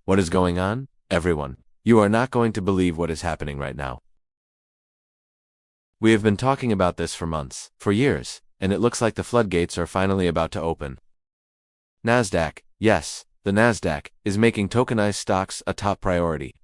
What is going on? Everyone, you are not going to believe what is happening right now. We have been talking about this for months, for years, and it looks like the floodgates are finally about to open. NASDAQ, yes, the NASDAQ, is making tokenized stocks a top priority.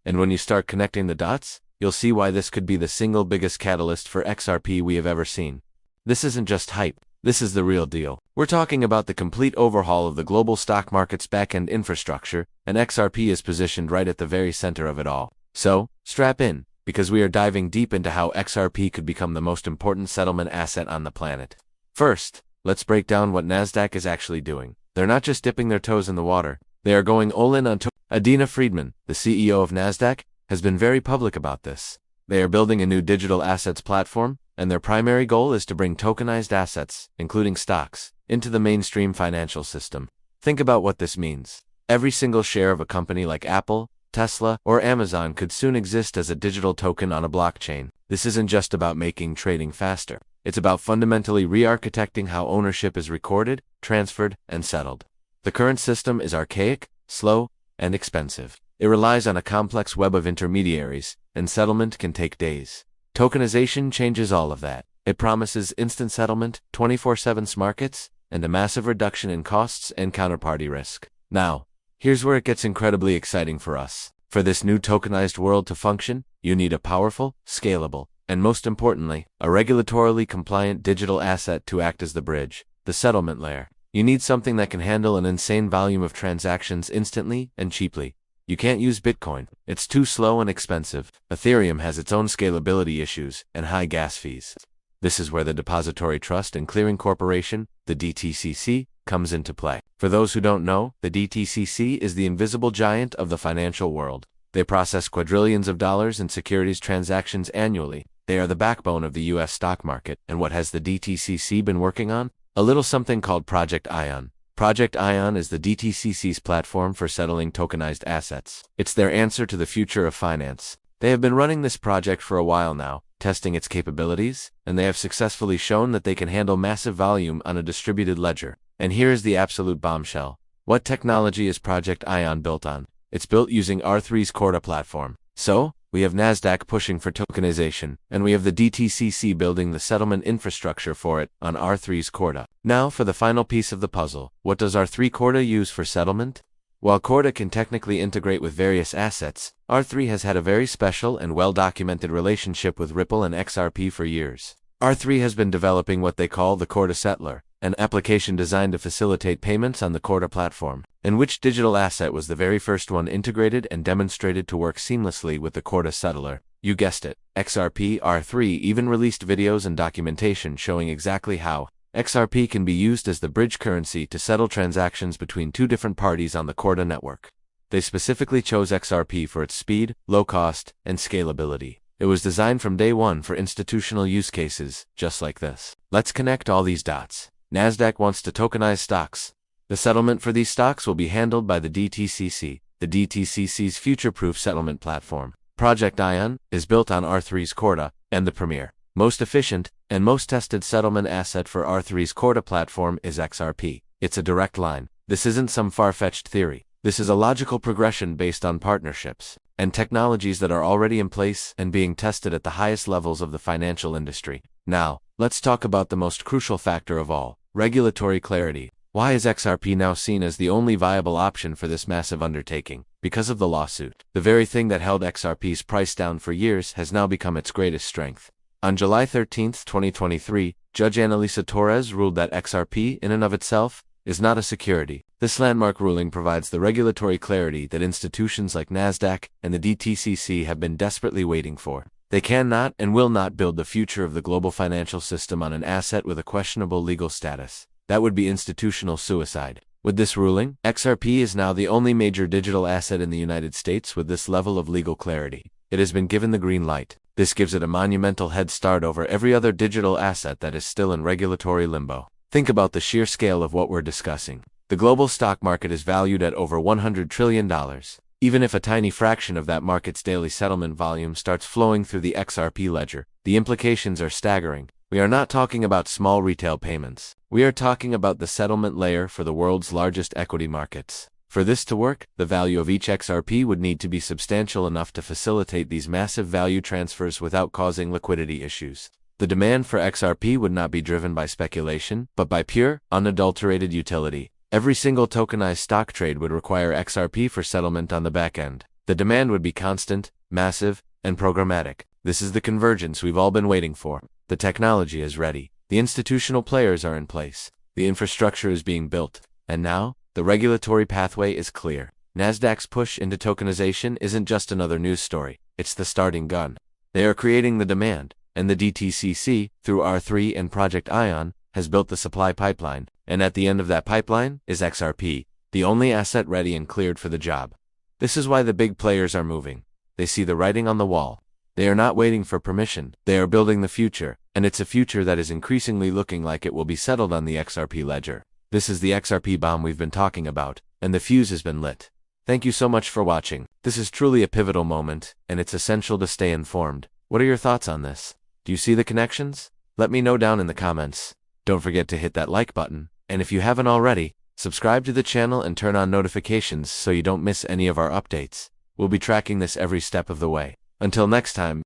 And when you start connecting the dots, you'll see why this could be the single biggest catalyst for XRP we have ever seen. This isn't just hype, this is the real deal. We're talking about the complete overhaul of the global stock market's back-end infrastructure, and XRP is positioned right at the very center of it all. So, strap in, because we are diving deep into how XRP could become the most important settlement asset on the planet. First, let's break down what NASDAQ is actually doing. They're not just dipping their toes in the water, they are going all in on Adena Friedman, the CEO of NASDAQ, has been very public about this. They are building a new digital assets platform, and their primary goal is to bring tokenized assets, including stocks, into the mainstream financial system. Think about what this means. Every single share of a company like Apple, Tesla, or Amazon could soon exist as a digital token on a blockchain. This isn't just about making trading faster. It's about fundamentally re-architecting how ownership is recorded, transferred, and settled. The current system is archaic, slow, and expensive. It relies on a complex web of intermediaries, and settlement can take days. Tokenization changes all of that. It promises instant settlement, 24/7 markets, and a massive reduction in costs and counterparty risk. Now, here's where it gets incredibly exciting for us. For this new tokenized world to function, you need a powerful, scalable, and most importantly, a regulatorily compliant digital asset to act as the bridge, the settlement layer. You need something that can handle an insane volume of transactions instantly and cheaply. You can't use Bitcoin. It's too slow and expensive. Ethereum has its own scalability issues and high gas fees. This is where the Depository Trust and Clearing Corporation, the DTCC, comes into play. For those who don't know, the DTCC is the invisible giant of the financial world. They process quadrillions of dollars in securities transactions annually. They are the backbone of the US stock market. And what has the DTCC been working on? A little something called Project Ion. Project Ion is the DTCC's platform for settling tokenized assets. It's their answer to the future of finance. They have been running this project for a while now, testing its capabilities, and they have successfully shown that they can handle massive volume on a distributed ledger. And here is the absolute bombshell. What technology is Project Ion built on? It's built using R3's Corda platform. So, we have NASDAQ pushing for tokenization, and we have the DTCC building the settlement infrastructure for it on R3's Corda. Now for the final piece of the puzzle. What does R3 Corda use for settlement? While Corda can technically integrate with various assets, R3 has had a very special and well-documented relationship with Ripple and XRP for years. R3 has been developing what they call the Corda Settler, an application designed to facilitate payments on the Corda platform, in which digital asset was the very first one integrated and demonstrated to work seamlessly with the Corda Settler. You guessed it, XRP. R3 even released videos and documentation showing exactly how XRP can be used as the bridge currency to settle transactions between two different parties on the Corda network. They specifically chose XRP for its speed, low cost, and scalability. It was designed from day one for institutional use cases, just like this. Let's connect all these dots. NASDAQ wants to tokenize stocks. The settlement for these stocks will be handled by the DTCC, the DTCC's future-proof settlement platform. Project Ion is built on R3's Corda, and the premier, most efficient, and most tested settlement asset for R3's Corda platform is XRP. It's a direct line. This isn't some far-fetched theory. This is a logical progression based on partnerships and technologies that are already in place and being tested at the highest levels of the financial industry. Now, let's talk about the most crucial factor of all, regulatory clarity. Why is XRP now seen as the only viable option for this massive undertaking? Because of the lawsuit. The very thing that held XRP's price down for years has now become its greatest strength. On July 13, 2023, Judge Annalisa Torres ruled that XRP, in and of itself, is not a security. This landmark ruling provides the regulatory clarity that institutions like NASDAQ and the DTCC have been desperately waiting for. They cannot and will not build the future of the global financial system on an asset with a questionable legal status. That would be institutional suicide. With this ruling, XRP is now the only major digital asset in the United States with this level of legal clarity. It has been given the green light. This gives it a monumental head start over every other digital asset that is still in regulatory limbo. Think about the sheer scale of what we're discussing. The global stock market is valued at over $100 trillion. Even if a tiny fraction of that market's daily settlement volume starts flowing through the XRP ledger, the implications are staggering. We are not talking about small retail payments. We are talking about the settlement layer for the world's largest equity markets. For this to work, the value of each XRP would need to be substantial enough to facilitate these massive value transfers without causing liquidity issues. The demand for XRP would not be driven by speculation, but by pure, unadulterated utility. Every single tokenized stock trade would require XRP for settlement on the back end. The demand would be constant, massive, and programmatic. This is the convergence we've all been waiting for. The technology is ready. The institutional players are in place. The infrastructure is being built. And now, the regulatory pathway is clear. NASDAQ's push into tokenization isn't just another news story. It's the starting gun. They are creating the demand, and the DTCC, through R3 and Project Ion, has built the supply pipeline. And at the end of that pipeline is XRP, the only asset ready and cleared for the job. This is why the big players are moving. They see the writing on the wall. They are not waiting for permission. They are building the future, and it's a future that is increasingly looking like it will be settled on the XRP ledger. This is the XRP bomb we've been talking about, and the fuse has been lit. Thank you so much for watching. This is truly a pivotal moment, and it's essential to stay informed. What are your thoughts on this? Do you see the connections? Let me know down in the comments. Don't forget to hit that like button, and if you haven't already, subscribe to the channel and turn on notifications so you don't miss any of our updates. We'll be tracking this every step of the way. Until next time.